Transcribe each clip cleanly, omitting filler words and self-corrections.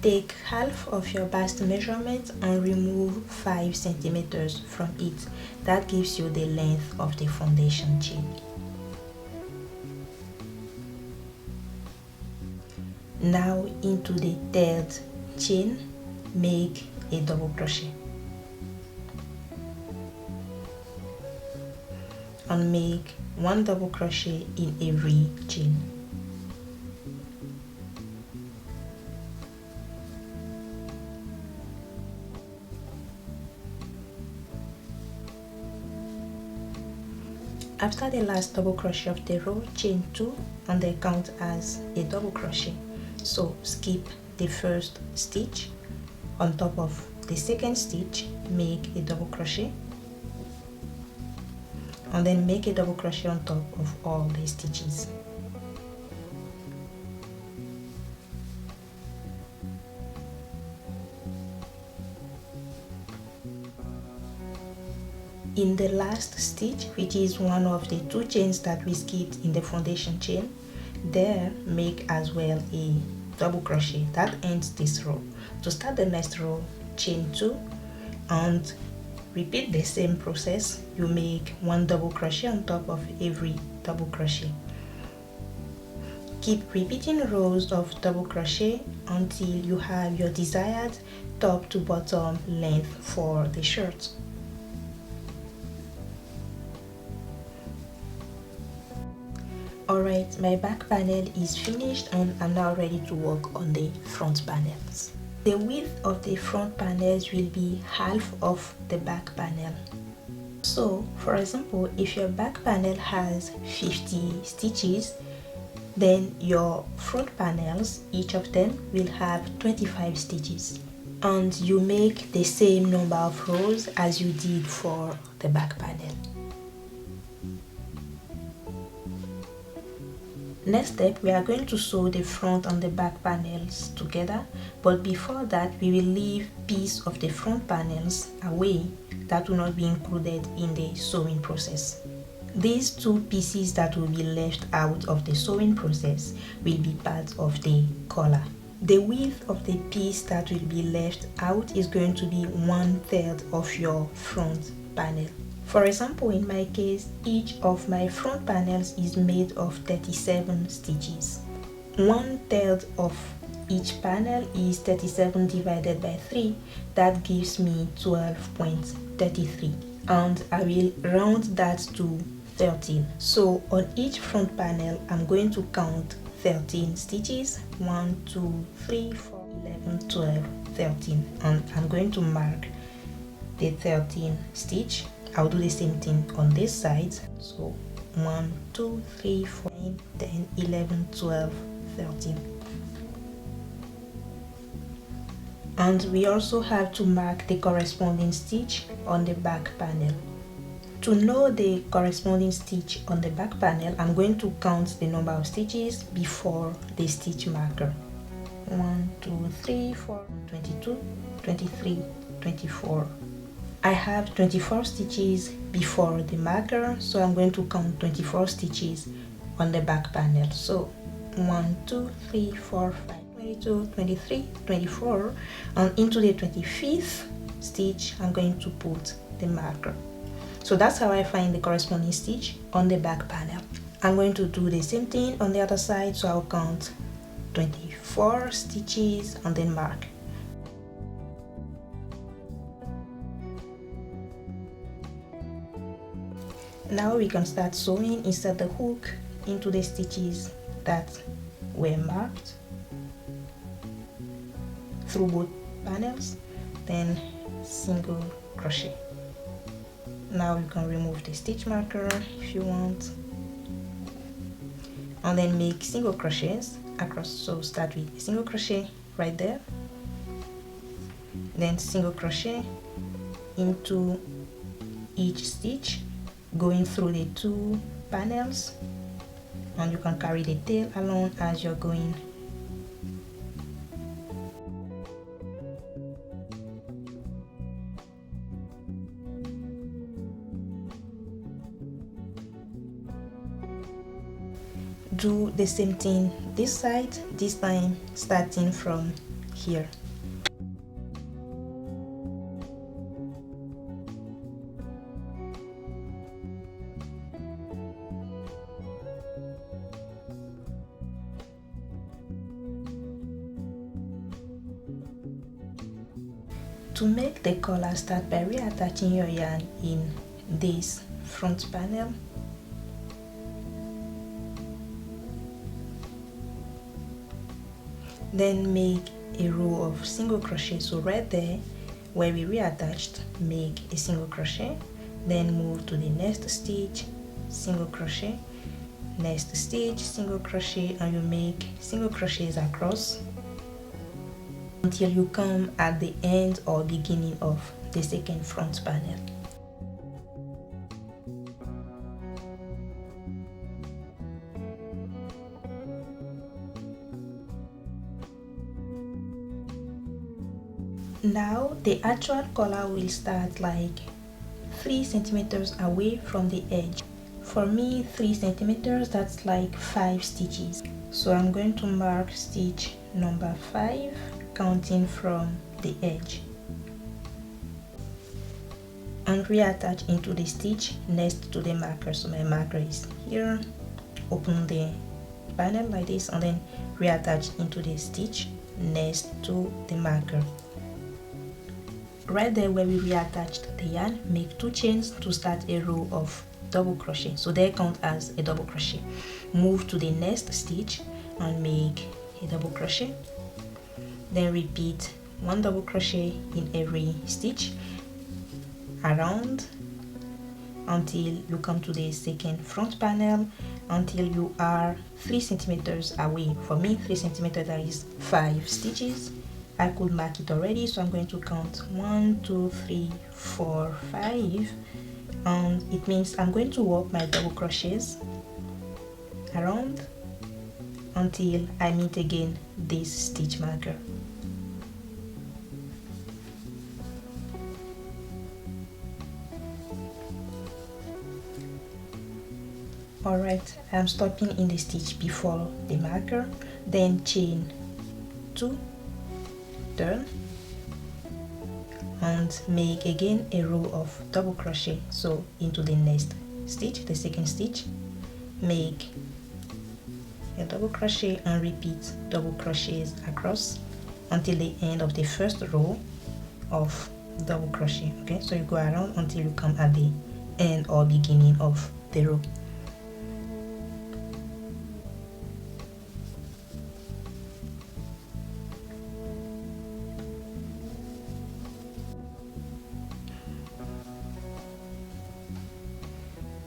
Take half of your bust measurement and remove 5 centimeters from it. That gives you the length of the foundation chain. Now into the third chain, make a double crochet and make 1 double crochet in every chain. After the last double crochet of the row, chain 2 and then count as a double crochet. So skip the first stitch. On top of the second stitch, make a double crochet and then make a double crochet on top of all the stitches. In the last stitch, which is one of the 2 chains that we skipped in the foundation chain, there make as well a double crochet. That ends this row. To start the next row, chain 2 and repeat the same process. You make 1 double crochet on top of every double crochet. Keep repeating rows of double crochet until you have your desired top to bottom length for the shirt. Alright, my back panel is finished and I'm now ready to work on the front panels. The width of the front panels will be half of the back panel. So, for example, if your back panel has 50 stitches, then your front panels, each of them, will have 25 stitches. And you make the same number of rows as you did for the back panel. Next step, we are going to sew the front and the back panels together, but before that we will leave piece of the front panels away that will not be included in the sewing process. These 2 pieces that will be left out of the sewing process will be part of the collar. The width of the piece that will be left out is going to be 1/3 of your front panel. For example, in my case, each of my front panels is made of 37 stitches. 1/3 of each panel is 37 divided by 3. That gives me 12.33. And I will round that to 13. So on each front panel, I'm going to count 13 stitches. 1, 2, 3, 4, 11, 12, 13. And I'm going to mark the 13 stitch. I'll do the same thing on this side. So 1, 2, 3, 4, 9, 10, 11, 12, 13. And we also have to mark the corresponding stitch on the back panel. To know the corresponding stitch on the back panel, I'm going to count the number of stitches before the stitch marker. 1, 2, 3, 4, 22, 23, 24. I have 24 stitches before the marker, so I'm going to count 24 stitches on the back panel. So 1, 2, 3, 4, 5, 22, 23, 24, and into the 25th stitch I'm going to put the marker. So that's how I find the corresponding stitch on the back panel. I'm going to do the same thing on the other side, so I'll count 24 stitches and then mark. Now we can start sewing. Insert the hook into the stitches that were marked through both panels, then single crochet. Now you can remove the stitch marker if you want, and then make single crochets across. So start with single crochet right there, then single crochet into each stitch going through the 2 panels, and you can carry the tail along as you're going. Do the same thing this side, this time starting from here. To make the collar, start by reattaching your yarn in this front panel. Then make a row of single crochet. So right there where we reattached, make a single crochet, then move to the next stitch, single crochet, next stitch, single crochet, and you make single crochets across until you come at the end or beginning of the second front panel. Now the actual collar will start like 3 centimeters away from the edge. For me, 3 centimeters, that's like 5 stitches. So I'm going to mark stitch number 5, counting from the edge, and reattach into the stitch next to the marker. So my marker is here. Open the panel like this and then reattach into the stitch next to the marker. Right there where we reattached the yarn, make 2 chains to start a row of double crochet. So they count as a double crochet. Move to the next stitch and make a double crochet. Then repeat 1 double crochet in every stitch around until you come to the second front panel, until you are 3 centimeters away. For me, 3 centimeters, that is 5 stitches. I could mark it already, so I'm going to count 1, 2, 3, 4, 5, and it means I'm going to work my double crochets around until I meet again this stitch marker. Alright, I'm stopping in the stitch before the marker, then chain 2, turn, and make again a row of double crochet. So into the next stitch, the second stitch, make a double crochet and repeat double crochets across until the end of the first row of double crochet. Okay, so you go around until you come at the end or beginning of the row.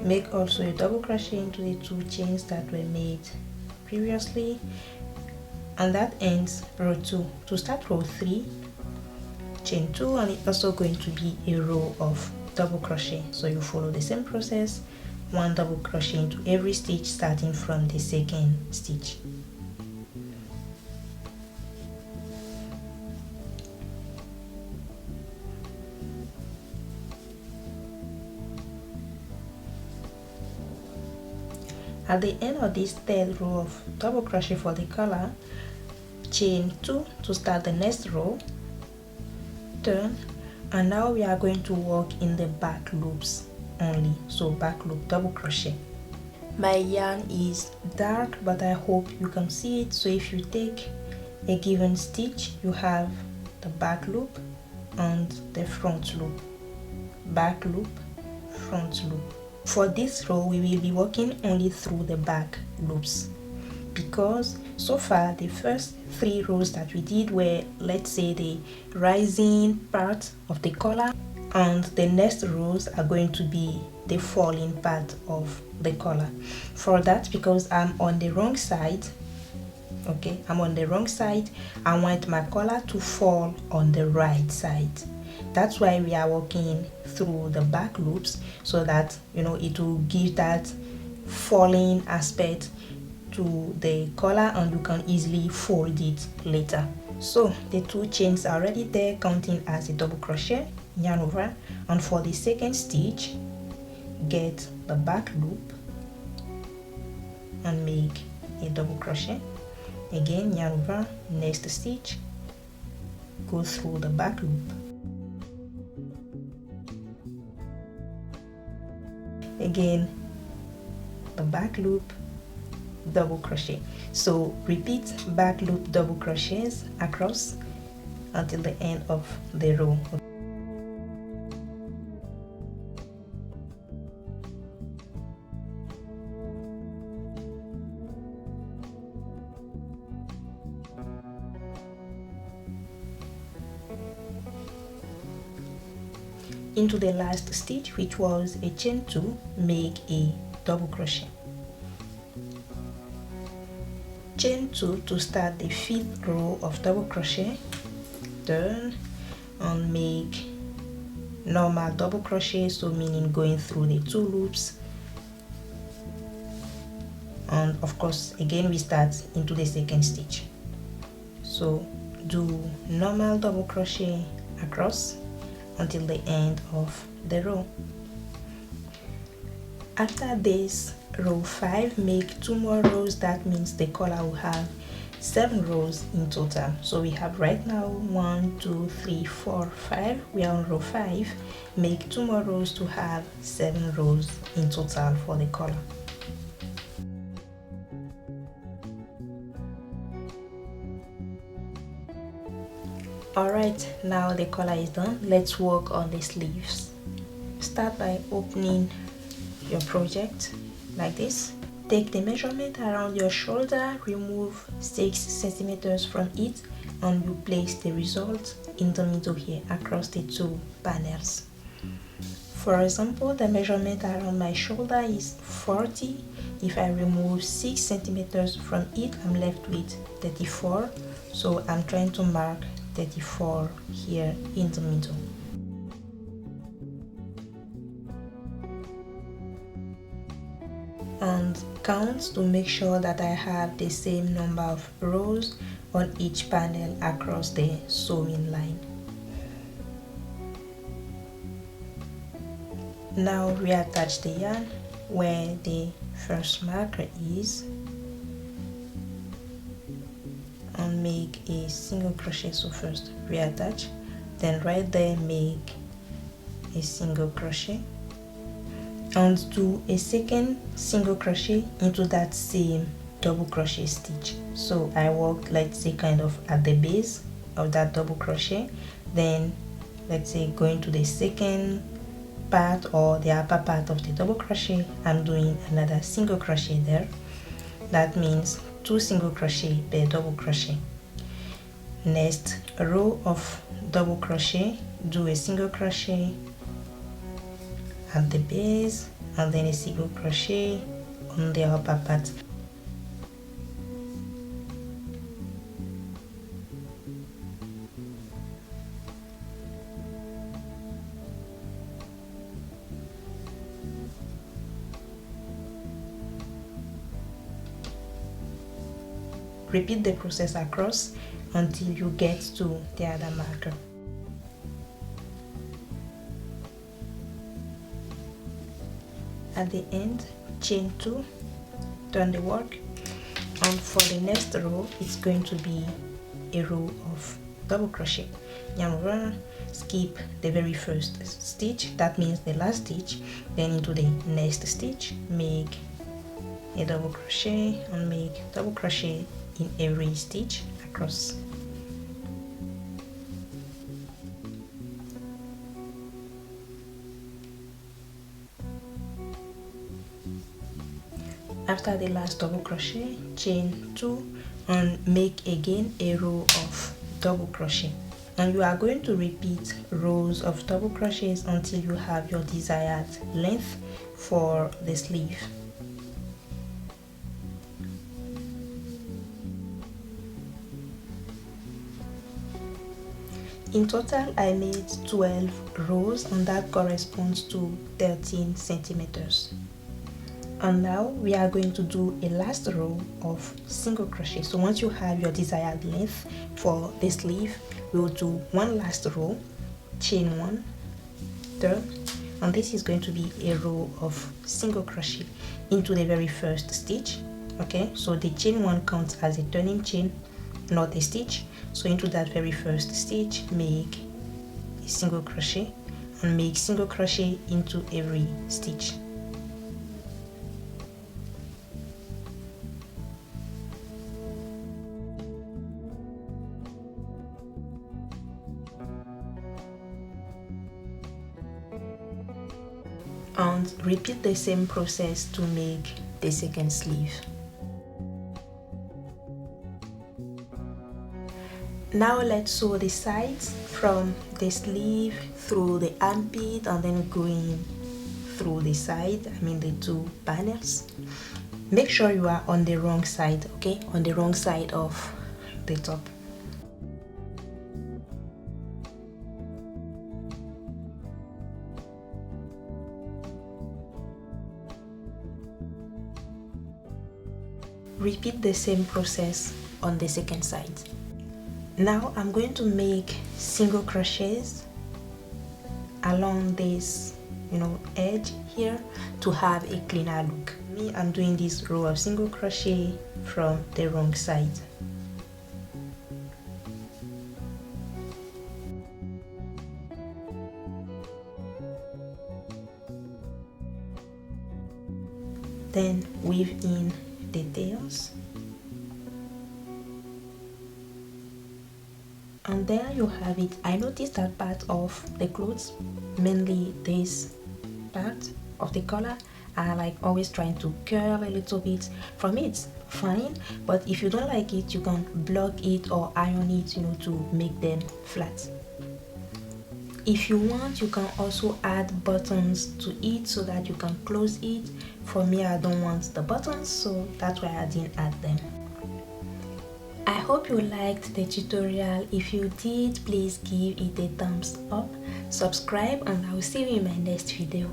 Make also a double crochet into the 2 chains that were made previously, and that ends row 2. To start row 3, chain 2, and it's also going to be a row of double crochet. So you follow the same process, 1 double crochet into every stitch starting from the second stitch. At the end of this third row of double crochet for the collar, chain 2 to start the next row, turn, and now we are going to work in the back loops only. So back loop double crochet. My yarn is dark, but I hope you can see it. So if you take a given stitch, you have the back loop and the front loop, back loop, front loop. For this row, we will be working only through the back loops, because so far the first 3 rows that we did were, let's say, the rising part of the collar, and the next rows are going to be the falling part of the collar. For that, because I'm on the wrong side, okay, I'm on the wrong side, I want my collar to fall on the right side. That's why we are working through the back loops, so that, you know, it will give that falling aspect to the collar and you can easily fold it later. So the 2 chains are already there, counting as a double crochet, yarn over, and for the second stitch, get the back loop and make a double crochet. Again, yarn over, next stitch, go through the back loop. Again, the back loop, double crochet. So repeat back loop double crochets across until the end of the row. Into the last stitch, which was a chain 2, make a double crochet. Chain 2 to start the 5th row of double crochet, turn and make normal double crochet, so meaning going through the 2 loops, and of course again we start into the 2nd stitch. So do normal double crochet across until the end of the row. After this row 5, make 2 more rows. That means the collar will have 7 rows in total. So we have right now 1 2 3 4 5. We are on row 5. Make 2 more rows to have 7 rows in total for the collar. Alright, now the collar is done. Let's work on the sleeves. Start by opening your project like this. Take the measurement around your shoulder, remove 6 centimeters from it, and you place the result in the middle here across the 2 panels. For example, the measurement around my shoulder is 40. If I remove 6 centimeters from it, I'm left with 34. So I'm trying to mark 34 here in the middle. And count to make sure that I have the same number of rows on each panel across the sewing line. Now reattach the yarn where the first marker is and make a single crochet. So first reattach, then right there make a single crochet and do a second single crochet into that same double crochet stitch. So I worked, let's say, kind of at the base of that double crochet, then let's say going to the second part or the upper part of the double crochet, I'm doing another single crochet there. That means 2 single crochet per double crochet. Next row of double crochet, do a single crochet at the base and then a single crochet on the upper part. Repeat the process across until you get to the other marker. At the end, chain 2, turn the work, and for the next row it's going to be a row of double crochet. Yarn over, skip the very first stitch, that means the last stitch, then into the next stitch make a double crochet and make double crochet in every stitch across. After the last double crochet, chain 2 and make again a row of double crochet, and you are going to repeat rows of double crochets until you have your desired length for the sleeve. In total, I made 12 rows, and that corresponds to 13 centimeters. And now we are going to do a last row of single crochet. So once you have your desired length for the sleeve, we will do one last row, chain 1, turn, and this is going to be a row of single crochet into the very first stitch. Okay, so the chain 1 counts as a turning chain, not a stitch. So into that very first stitch, make a single crochet and make single crochet into every stitch. And repeat the same process to make the second sleeve. Now let's sew the sides from the sleeve through the armpit and then going through the side, the two panels. Make sure you are on the wrong side, okay? On the wrong side of the top. Repeat the same process on the second side. Now I'm going to make single crochets along this edge here to have a cleaner look. I'm doing this row of single crochet from the wrong side. Then weave in the tails, and there you have it. I noticed that part of the clothes, mainly this part of the collar, are like always trying to curl a little bit. For me it's fine, but if you don't like it, you can block it or iron it, to make them flat. If you want, you can also add buttons to it so that you can close it. For me, I don't want the buttons, so that's why I didn't add them. I hope you liked the tutorial. If you did, please give it a thumbs up, subscribe, and I will see you in my next video.